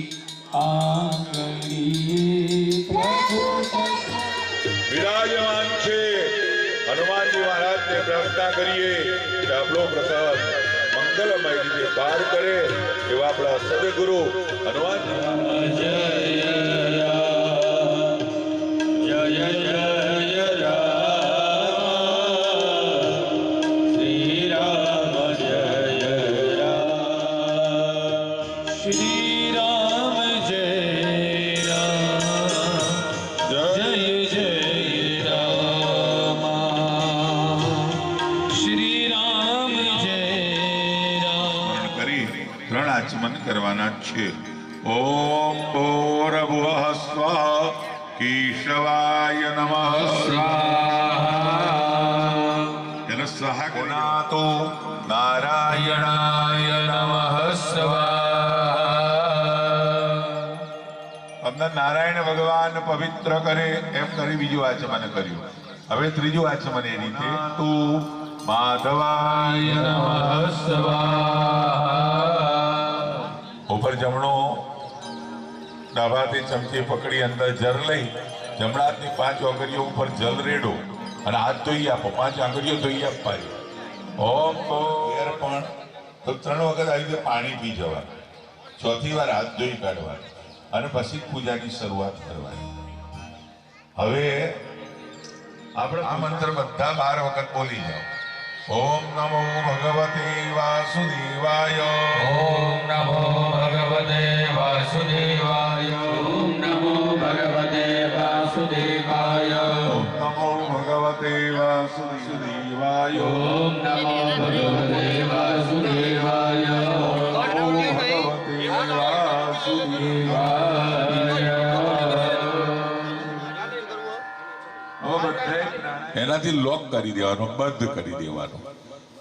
આંગળીએ પ્રભુ વિરાજમાન છે. હનુમાનજી મહારાજને પ્રાર્થના કરીએ કે આપણો પ્રસાદ મંગલમય રીતે પાર કરે એવા આપણા સદગુરુ હનુમાનજી જય રામ જય જય રામ શ્રી રામ જય રામ શ્રી રામ જય રામ જય જય રામ શ્રી રામ જય રામ કરી 3 આચમન કરવાના છે. ઓમ ભૂર્ભુવઃ સ્વાહા કેશવાય નમઃ સ્વાહા. એને સ્વાહા ગણાતો નારાયણાય નમઃ સ્વાહા. અમને નારાયણ ભગવાન પવિત્ર કરે એમ કરી બીજું આચમન કર્યું. હવે ત્રીજું આચમન એ રીતે તું માધવાય નમઃ સ્વાહા. ઉપર જમણો ડાભાથી ચમચી પકડી અંદર જર લઈ જમણા હાથની 5 આંગળીઓ ઉપર જલ રેડો અને હાથ ધોઈ આપો. 5 આંગળીઓ ધોઈ આપવાની. ઓમ ઘેર પણ તો 3 વખત આવી રીતે પાણી પી જવાનું. 4થી વાર હાથ ધોઈ કાઢવાનું અને પછી પૂજાની શરૂઆત કરવાની. હવે આપણે આ મંત્ર બધા 12 વખત બોલી જાઓ. ઓમ નમો ભગવતે વાસુદેવાય. ઓમ નમો ભગવતે વાસુદેવાય ઓમ નમો ભગવતે વાસુદેવાય ઓમ નમો ભગવતે વાસુદેવાય. ઓમ નમો ભગવતે વાસુદેવાય ઓમ ભગવતે વાસુદેવાય. એનાથી લોક કરી દેવાનો, બંધ કરી દેવાનો.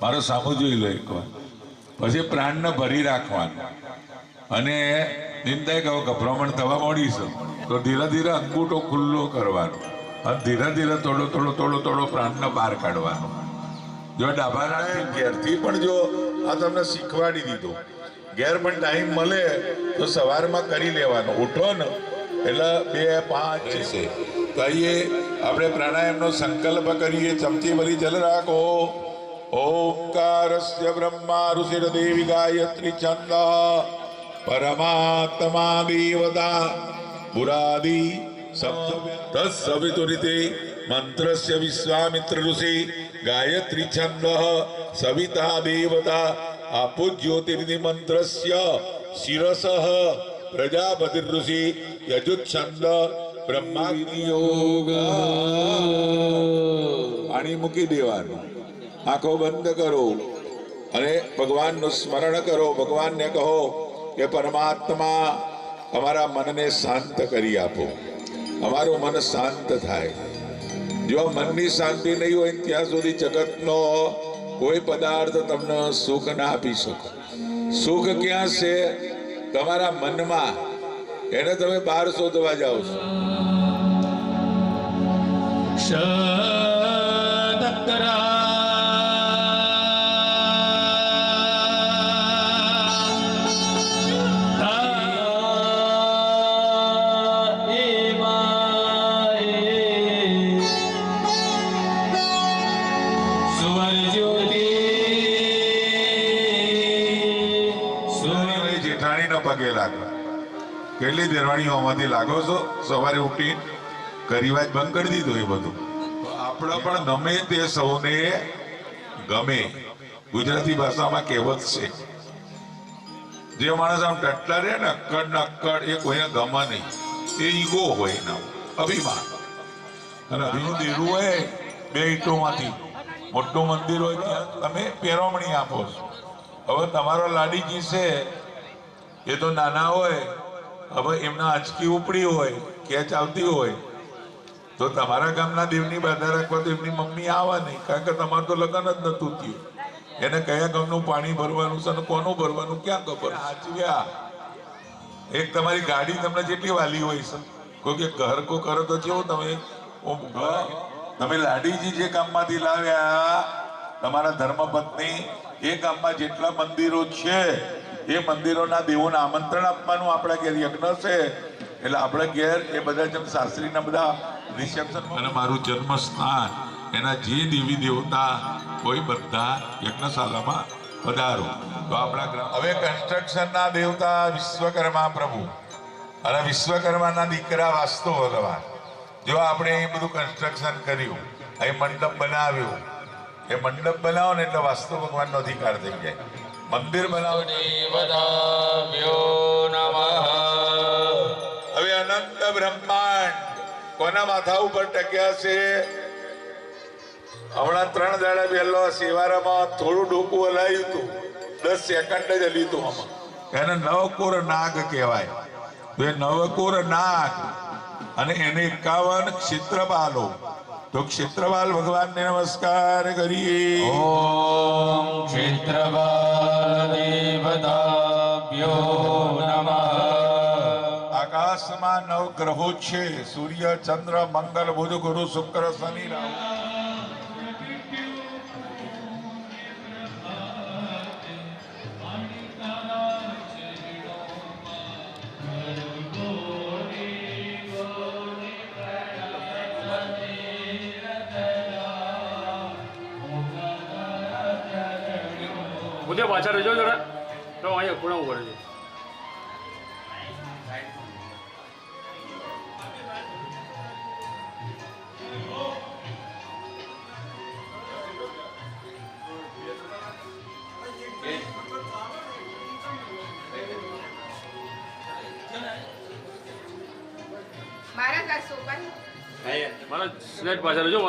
મારો સામુ જોઈ લો એકવાર. પછી પ્રાણને ભરી રાખવાનું અને નિંદાય કહો ગભરામણ થવા માંડીશું તો ધીરે ધીરે અંગૂઠો ખુલ્લો કરવાનો અને ધીરે ધીરે થોડો થોડો થોડો થોડો પ્રાણને બહાર કાઢવાનો. જો ડાબા રાખી ઘેરથી પણ જો આ તમને શીખવાડી દીધું. ઘેર પણ ટાઈમ મળે તો સવારમાં કરી લેવાનો. ઉઠો ને એટલે 2 5 છે તો આપણે પ્રાણાયામનો સંકલ્પ કરીએ. ચમચી ભરી જલ રાખો. ઓમકારસ્ય બ્રહ્મા ઋષિર દેવી ગાયત્રી છંદ પરમાત્મા દેવતા પુરાદિ સપ્ત તત્સવિતુરિતે મંત્રસ્ય વિશ્વામિત્ર ઋષિ ગાયત્રી છંદ સવિતા દેવતા આપો જ્યોતિર્નિ મંત્રસ્ય શિરસઃ પ્રજાપતિ ઋષિ યજુચ્છંદ બ્રહ્મા યોગ. પાણી મૂકી દેવાનું. આંખો બંધ કરો અને ભગવાનનું સ્મરણ કરો. ભગવાનને કહો કે પરમાત્મા અમારા મનને શાંત કરી આપો. અમારું મન શાંત થાય. જો મનની શાંતિ નહીં હોય ત્યાં સુધી જગતનો કોઈ પદાર્થ તમને સુખ ના આપી શકે. સુખ ક્યાં છે? તમારા મનમાં. એને તમે બહાર શોધવા જાઓ છો. જેઠાણીનો પગે લાગો. કેટલી દેરવાણીઓમાંથી લાગો છો? સવારે ઉઠી કરિવાજ બંધ કરી દીધું એ બધું. આપણે પણ ગમે તે સૌને ગમે. ગુજરાતી ભાષામાં કહેવત છે, જે માણસ આમ ટટલા રહે ને અક્કડ ને અક્કડ, એ કોઈને ગમે નહીં. એ ઈગો હોય એના અભિમાન. અને અભિનું દેરું હોય બે ઈંટોમાંથી મોટું મંદિર હોય ત્યાં તમે પેરોમણી આપો છો. હવે તમારો લાડીજી છે એ તો નાના હોય, હવે એમના આંચકી ઉપડી હોય, કેચ આવતી હોય, તો તમારા ગામના દેવની બાધા રાખવા તો એમની મમ્મી આવે નહીં, કારણ કે તમારું તો લગ્ન જ નતું થયું. એને કયા ગામનું પાણી ભરવાનું છે અને કોનું ભરવાનું ક્યાં ખબર. સાચવ્યા એક તમારી ગાડી તમને જેટલી વાલી હોય છે, કોઈ કે ઘર કો કરો તો કેવું તમે લાડીજી જે ગામમાંથી લાવ્યા તમારા ધર્મપત્ની, એ ગામમાં જેટલા મંદિરો છે એ મંદિરોના દેવોને આમંત્રણ આપવાનું આપણા ઘેર યજ્ઞ છે. એટલે આપણે ઘેર એ બધા જેમ શાસ્ત્રીના બધા રિસેપ્શન અને મારું જન્મસ્થાન એના જે દેવી દેવતા કોઈ બધા યજ્ઞશાળામાં પધારો. તો આપણા ગ્રામ હવે કન્સ્ટ્રક્શનના દેવતા વિશ્વકર્મા પ્રભુ અને વિશ્વકર્માના દીકરા વાસ્તુ ભગવાન. જો આપણે એ બધું કન્સ્ટ્રક્શન કર્યું, એ મંડપ બનાવ્યું, એ મંડપ બનાવો ને એટલે વાસ્તુ ભગવાનનો અધિકાર થઈ જાય. મંદિર બનાવો. હવે અનંત બ્રહ્માંડ કોના માથા ઉપર ટક્યા છે? હમણાં 3 દાડા પહેલો શિવારામાં થોડું ડોકું હલાયું હતું, 10 સેકન્ડ જ હલ્યું હતું. આમાં એને નવકોર નાગ કહેવાય. તો એ નવકોર નાગ અને એને 51 ક્ષેત્રપાલો. તો ક્ષેત્રપાલ ભગવાનને નમસ્કાર કરીએ. ઓમ ક્ષેત્રપાલ દેવતાભ્યો નમઃ. આકાશમાં 9 ગ્રહો છે, સૂર્ય, ચંદ્ર, મંગળ, બુધ, ગુરુ, શુક્ર, શનિ, રાહુ. મુદ્દે પાછળ રહેજો જરા, તો અહીંયા ખૂણા ઉભા રહેજો. મારા સ્લેટ પાછળ રહેજો.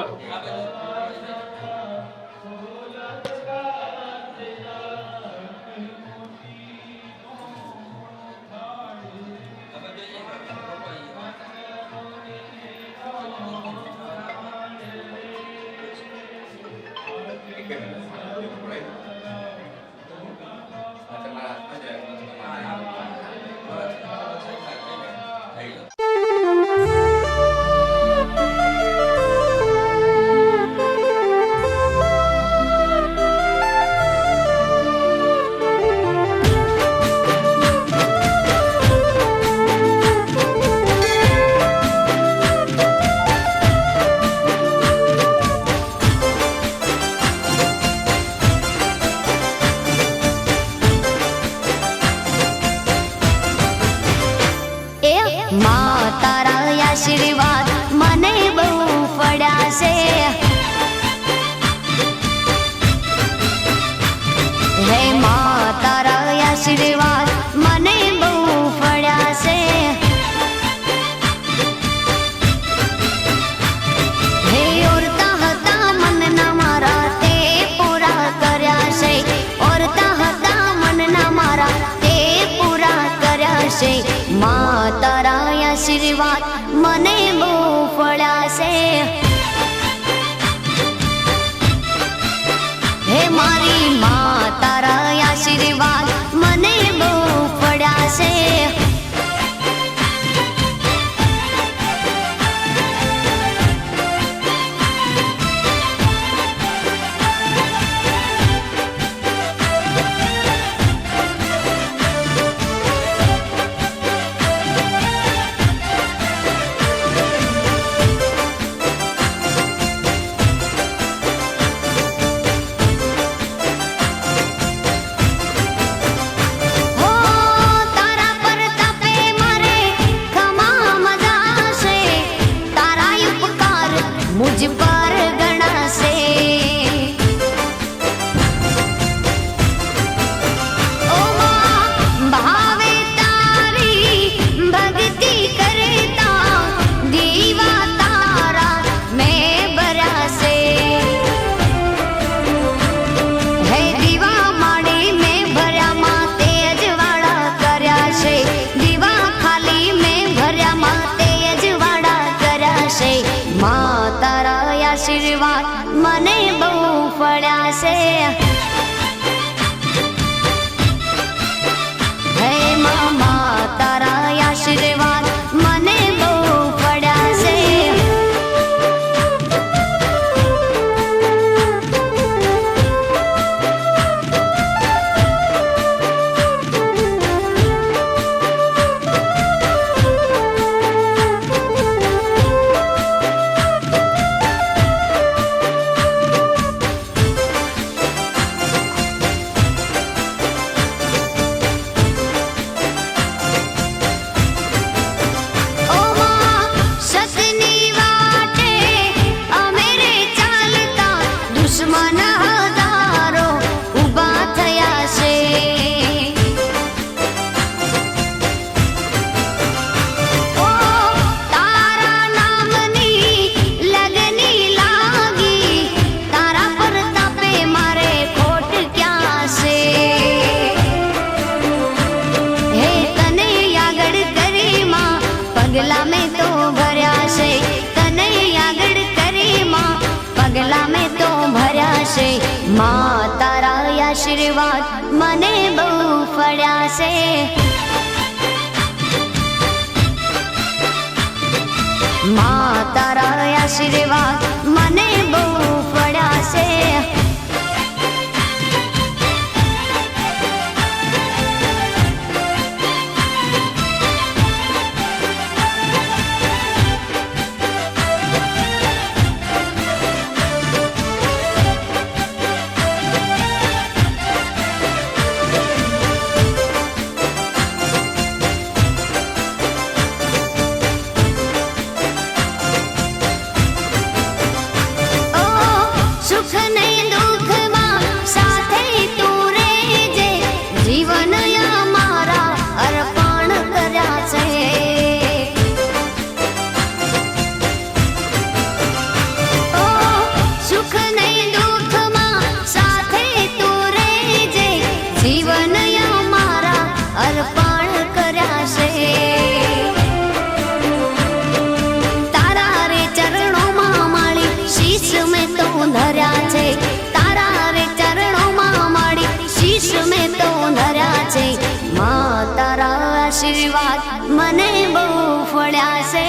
मुझ पर गणासे। ओ मां भावे तारी भक्ति करता दीवा तारा मैं बरासे। है दीवा माड़ी में भर्या माते अजवाड़ा कर्या से। दीवा खाली में भर्या माते अजवाड़ा कर्या से। मां तारा आशीर्वाद मने बहु फळ्या से। हे मामा तारा आशीर्वाद मने बहु फळ्या से। ओ मां सतनी वाटे अमेरे चालता दुश्मन हजारो उभा थया से। ओ तारा नामनी लगनी लागी तारा प्रतापे मारे खोट क्या से। हे तने यागड़ करी मां पगला में तो भर्या से। तने यागड़ करी मां पगला में तो भर्या से। मां तारा आशीर्वाद मने बहु फळ्या से। मां तारा आशीर्वाद मने बहु फळ्या से। ओ सुख ने दुख मां साथे तू रेजे। जीवन या मारा अर्पण कर्या से। ओ सुख ने दुख मां साथे तू रेजे। जीवन या मारा अर्पण कर्या से। तारा रे चरणों मां माड़ी शीश में तो धर्या छे। तारा रे चरणों मां माड़ी शीश में तो धर्या छे। मां तारा आशीर्वाद मने बहु फळ्या से।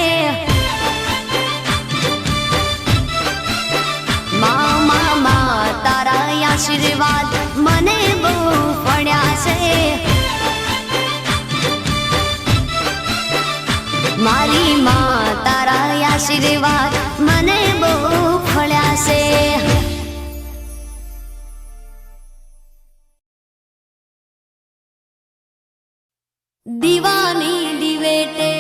मां तारा आशीर्वाद मने बहु फळ्या से। मारी मां तारा आशीर्वाद मने बहु फळ्या से। दीवानी दिवेटे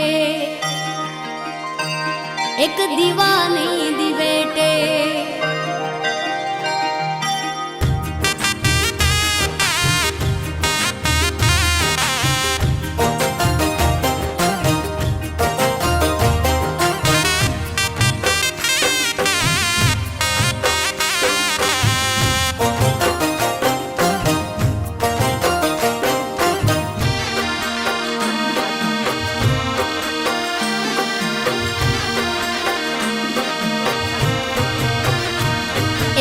एक दीवानी दिवेटे।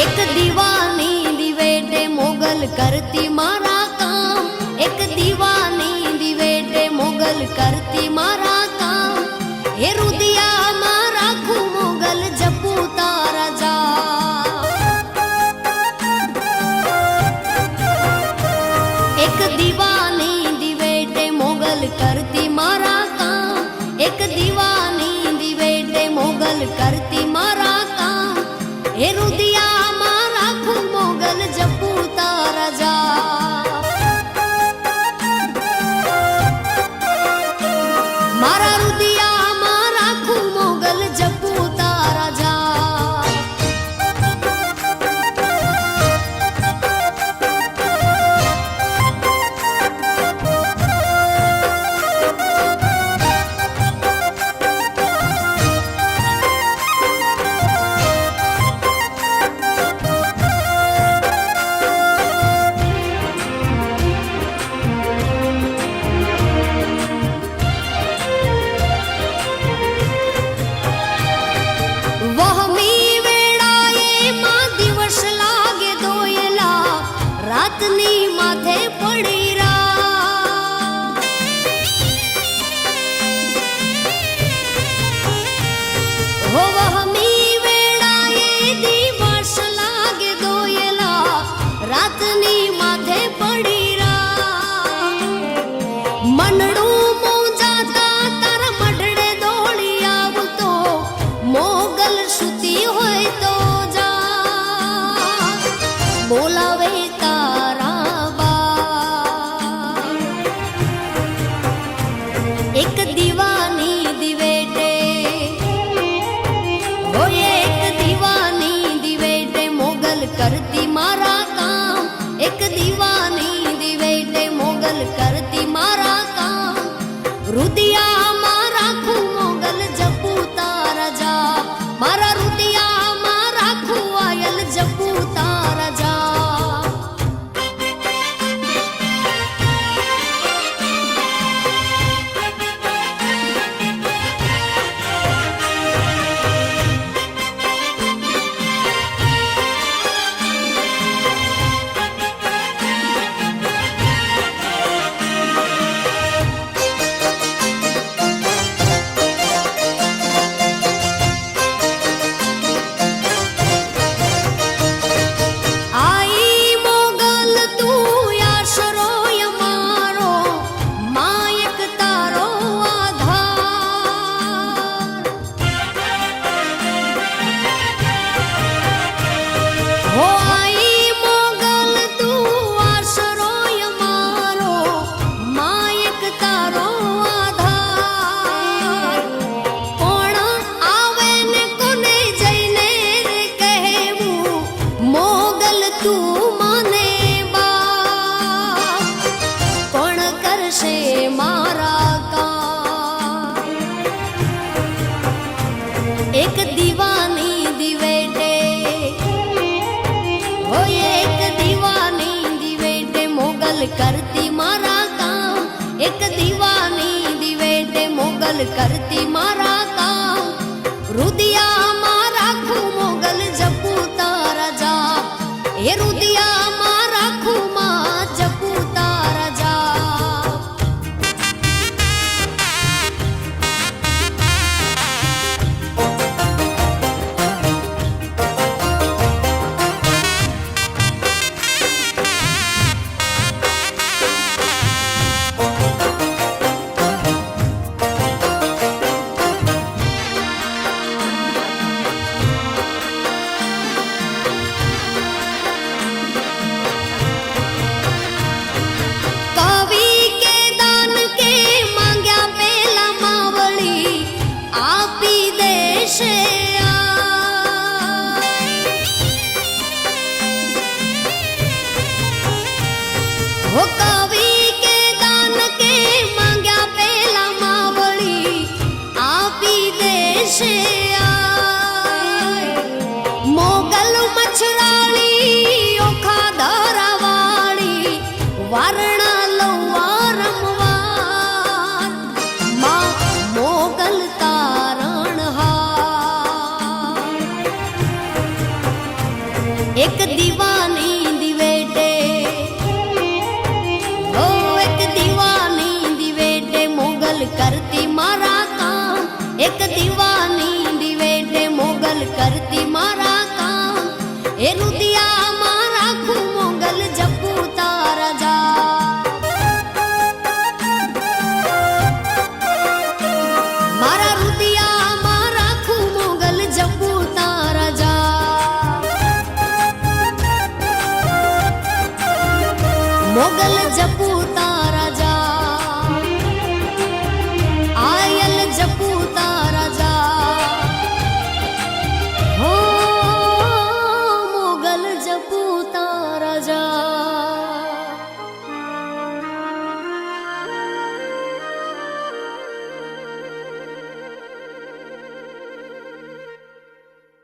एक दीवानी दिवेटे मोगल करती मारा काम। एक दीवानी दिवेटे मोगल करती मारा काम। हे रुदिया मारा खू मोगल जपू तारा जा। एक दीवानी दिवेटे मोगल करती मारा काम। एक दीवानी दिवेटे मोगल करती मारा काम। हे रुदिया मारा खू मोगल जपू तारा जा। રાતની માથે પડી હો વહમી વેળાએ દિવસ લાગે દોયલા રાતની માથે પડી મનડું મોજાતા તારા મઢડે દોડી આવતો મોગલ સુતી હોય તો જા બોલાવે તારા બા એક દીવાની દિવેટે હોય એક દીવાની દિવેટે મોગલ કરતી મારા કામ એક દીવાની દિવેટે મોગલ કરતી મારા કામ રુદિયામાં રાખું મોગલ જપુ તારા જા મારા રુદિયામાં રાખું આયલ જપુ તારા જા એક દીવાની દિવેટે હોય એક દીવાની દિવેટે મોગલ કરતી મારા કામ એક દીવાની દિવેટે મોગલ કરતી મારા કામ રુદિયામાં રાખું મોગલ જપુ તારા જા એ રુદિયામાં રાખું માં જપુ તારા જા મોગલ મછરાળી ઓખા ધરાવાળી વારણા લવા રમવાર માં મોગલ તારણ હાર એક દીવાની દિવેટે ઓ એક દીવાની દિવેટે મોગલ કરતી મારા કામ એક દીવાની દિવેટે મોગલ કરતી મારા કામ એ રુદિયા